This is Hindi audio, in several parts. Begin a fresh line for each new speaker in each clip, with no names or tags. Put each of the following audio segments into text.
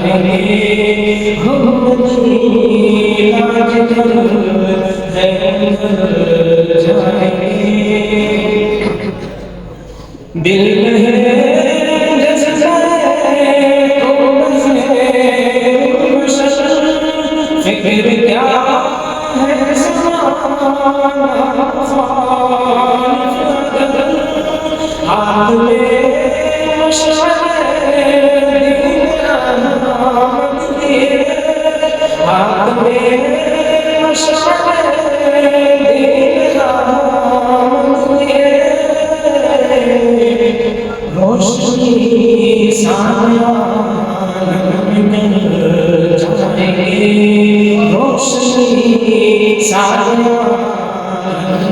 जाएंगे हम मदीना जिधर है उधर जाएंगे। दिल में जज्बा तो बस फिक्र क्या है ज़माना हाथ में मशअले हाथ में मशअले रोशनी सायान निकल जाएंगे रोशनी सायान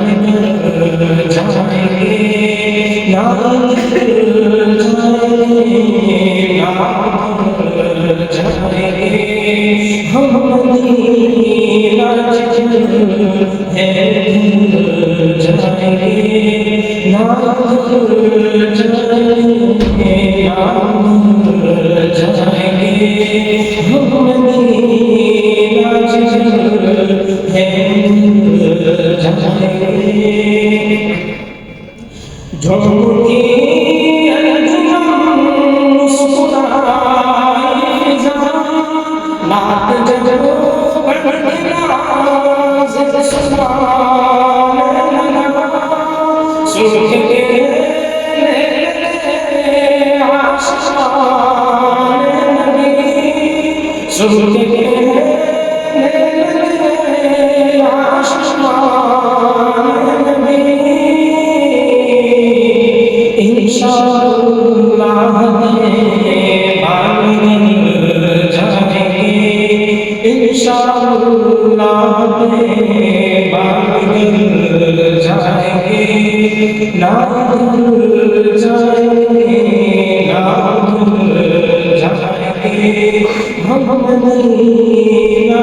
निकल जाएंगे याद जाएंगे हम मदीना जिधर है उधर जाएंगे याद जाएंगे याद जाएंगे हम मदीना जिधर है उधर जाएंगे। झोंकी अंजुम मुस्कुराए फिजा नात जगो नाज़ सुनाने लगा सुर्ख के आशिक़ाने नबी सुर्ख के आशिक़ाने नबी इंशाअल्लाह जाएंगे इंशाअल्लाह जाएंगे नादर जाएंगे नादर जाएंगे हम मदीना